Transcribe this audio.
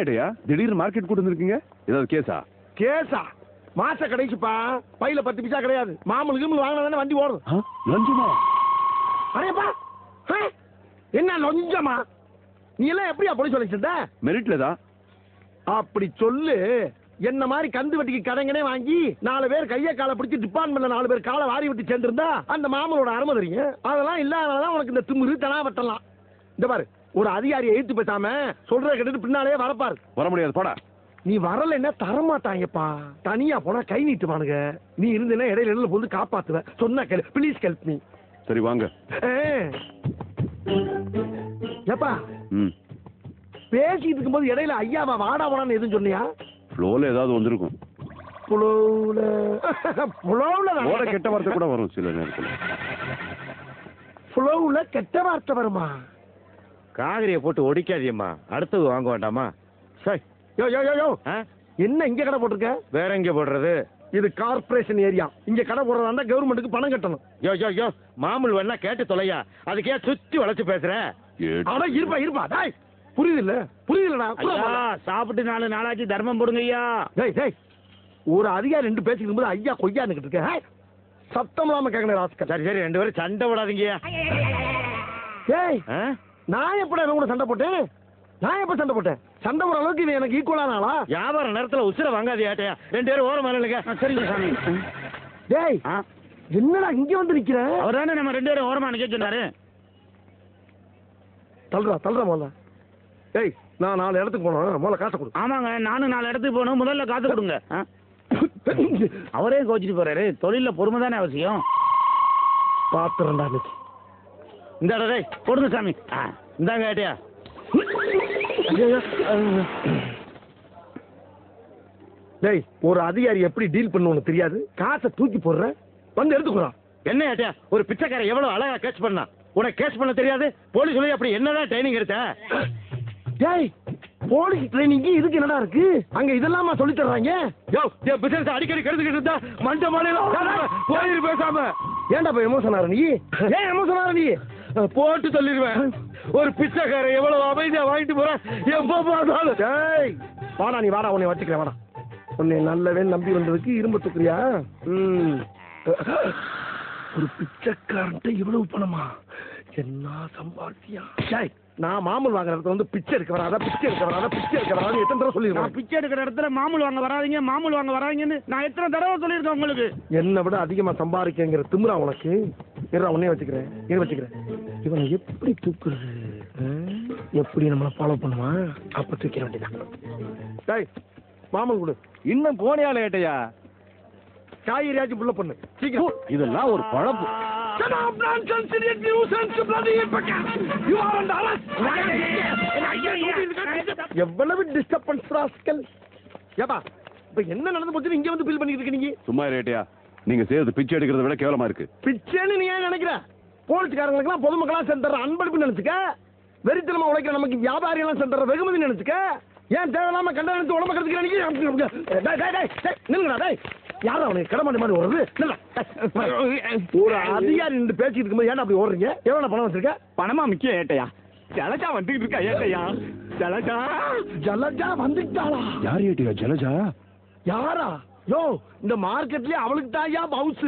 ஏட்டையா திடீர்னு மார்க்கெட் கூட்டு வந்திருக்கீங்க? ஏதாவது கேஸா? கேஸா? மாச கடைக்குப்பா, பையில 10 பைசா கிடையாது. மாமூலுக்கு வாங்கினா தானே வண்டி ஓடும். லஞ்சமா? அரேப்பா, என்ன லஞ்சமா? நீ எல்லாம் எப்படியா போலீஸ் சொல்லிச்சிருந்த? மெரிட்ல தான். அப்படி சொல்லு. என்ன மாதிரி கந்து வட்டிக்கு கடைங்கனே வாங்கி 4 பேர் கைய காலை பிடிச்சி டிபார்ட்மெண்ட்ல 4 பேர் காலை வாரி விட்டு சேர்ந்திருந்தா அந்த மாமனோட அருமை தெரியும். அதெல்லாம் இல்லாதனாலதான் உனக்கு இந்த திமிரு தனாவட்டலாம். இந்த பாரு, ஒரு அதிகாரியை எழுத்து பேசாம சொல்றத கேட்டுட்டு பின்னாலே வரப்பாரு. வர முடியாது, போடா. நீ வரலன்னா தரமாட்டாங்கப்பா. தனியா போனா கை நீட்டுவானுங்க. நீ இருந்தேன்னா இடையில போது காப்பாத்துவ. சொன்னா கேளு, ப்ளீஸ் ஹெல்ப் மீ. சரி வாங்க. ஏப்பா, பேசிட்டு இருக்கும்போது இடையில ஐயாவா வாடா போனான்னு எதுவும் சொன்னியா? ஃப்ளோல ஏதாவது வந்திருக்கும். ஃப்ளோல கெட்ட வார்த்தை கூட வரும் சில நேரத்தில். ஃப்ளோல கெட்ட வார்த்தை வருமா? காகரியை போட்டு ஒடிக்காதியம்மா, அடுத்தது வாங்க வேண்டாமா? சரி, யோ யோ யோ யோ, என்ன இங்க கடை போட்டிருக்க? வேற எங்க போடுறது? இது கார்பரேஷன் ஏரியா. இங்க கடை போடுறதா கவர்மெண்ட்டுக்கு பணம் கட்டணும். யோ யோ யோ, மாமூல் வேணா கேட்டு தொலையா, அதுக்கே சுத்தி வளைச்சு பேசுற. அட இருப்பா இருப்பா, டாய் புரியுது இல்ல? புரியுதுலடா. சாப்பிட்டு 4 நாளாச்சு, தர்மம் போடுங்க ஐயா. டேய் டேய், ஒரு அதிகாரி 2 பேசிக்கும் போது ஐயா கொய்யான்னு இருக்க. சத்தம் இல்லாம கேட்கணும் ராஸ்கல். சரி சரி, 2 பேரும் சண்டை போடாதீங்க. டேய், நான் எப்படா இவன் கூட சண்டை போட்டேன்? நான் எப்ப சண்டை போட்டேன்? சண்டை போற அளவுக்கு இவன் எனக்கு ஈக்குவலான ஆளா? வியாபார நேரத்துல உசுர வாங்காதே ஏட்டையா. 2 பேரும் ஓரமா இல்லைங்க. சரிங்க சாமி. டேய், என்னடா இங்க வந்து நிக்கிற? அவர் தானே நம்ம 2 பேரும் ஓரமா நிக்க சொன்னாரு. தள்ளுறா முதல்ல. டேய், நான் 4 இடத்துக்கு போனோம், முதல்ல காசை கொடு. ஆமாங்க, நானும் 4 இடத்துக்கு போகணும், முதல்ல காசு கொடுங்க. அவரே கோச்சிட்டு போறாரு. தொழில பொறுமை தானே அவசியம். பாத்துறா இன்னைக்கு. இந்த டேய் கொடுங்க சாமி. இந்தாங்க ஏட்டையா. டேய், ஒரு அதிகாரி எப்படி டீல் பண்ணுவோன்னு தெரியாது. காசை தூக்கி போடுற, வந்து எடுத்துக்கிறான். என்ன ஏட்டையா, ஒரு பிச்சைக்காரன் எவ்வளவு அழகா கேட்ச் பண்ணா, உனக்கு கேட்ச் பண்ண தெரியாது? போலீஸ் சொல்லி அப்படி என்னதான் ட்ரைனிங் எடுத்த? டேய், போலீஸ் ட்ரைனிங் இதுக்கு என்னடா இருக்கு? அங்க இதெல்லாம் சொல்லி தர்றாங்க. யோ, என் பிசினஸ் அடிக்கடி கெடுத்துக்கிட்டு இருந்தா மண்ட மாலையில போயிரு பேசாம. ஏன்டா போய் எமோஷன் ஆற நீ? ஏன் எமோஷன் ஆற நீ? போட்டு சொல்லிடுவேன். ஒரு பிச்சைக்காரன் எவ்வளவு அமைதியா வாங்கிட்டு போற, எப்ப பார்த்தாலும். டேய் வாடா, நீ வாடா, உன்னை வச்சுக்கிறேன் வாடா. உன்னை நல்லவே நம்பி வந்ததுக்கு இரும்பு தூக்குறியா? ஒரு பிச்சைக்காரன்ட்ட இவ்வளவு பணமா? என்ன சம்பாத்தியா? நான் மாமூல் வாங்குற இடத்துல வந்து பிச்சை எடுக்க வராத, பிச்சை எடுக்க வராத, பிச்சை எடுக்க வராது எத்தனை தடவை சொல்லிருக்கேன்? பிச்சை எடுக்கிற இடத்துல மாமூல் வாங்க வராதீங்க, மாமூல் வாங்க வராதீங்கன்னு நான் எத்தனை தடவை சொல்லியிருக்கேன் உங்களுக்கு? என்னை விட அதிகமா சம்பாதிக்கிற திமிரா உனக்கு? உன்னே வச்சுக்கிறேன். இவனை எப்படி தூக்குறது? எப்படி நம்மளை ஃபாலோ பண்ணுவான்? அப்ப தூக்கிற வேண்டியதான். டேய், மாமூல் கொடு. இன்னும் போனியால ஏட்டையா? காய்கறியாச்சும் புள்ள பண்ணு சீக்கிரம். இதெல்லாம் ஒரு பழப்பு. எவ்வளவு டிஸ்டர்பன்ஸ் ராஸ்கல். ஏப்பா, இப்ப என்ன நடந்து போச்சு இங்க வந்து ஃபீல் பண்ணிட்டு இருக்க நீங்க? சும்மா ஏட்டையா, நீங்க செய்யறது பிச்சை எடுக்கிறத விட கேவலமா இருக்கு. பிச்சைன்னு நீ ஏன் நினைக்கிற? போலீஸ்காரங்களுக்கு எல்லாம் பொதுமக்களா சென்ற அன்பளிப்பு நினைச்சுக்க. வெறித்தனமா உழைக்கிற நமக்கு வியாபாரி எல்லாம் சென்ற வெகுமதி நினைச்சுக்க. ஏன் தேவையில்லாம கண்ட நினைச்சு உடம்பு கருத்துக்கிறா? யாரும் அவனுக்கு கடமாடி மாதிரி ஓடுறது? ஒரு அதிகாரி நின்று பேசிட்டு இருக்கும்போது ஏன் அப்படி ஓடுறீங்க? எவ்வளவு பணம் வச்சிருக்க? பணமா முக்கியம் ஏட்டையா. ஜலஜா வந்துட்டு இருக்கா ஏட்டையா. ஜலஜா ஜலஜா வந்துட்டாளா? யார் ஏட்டையா ஜலஜா? யாரா? யோ, இந்த மார்க்கெட்லயே அவளுக்கு தாயா பவுஸ்.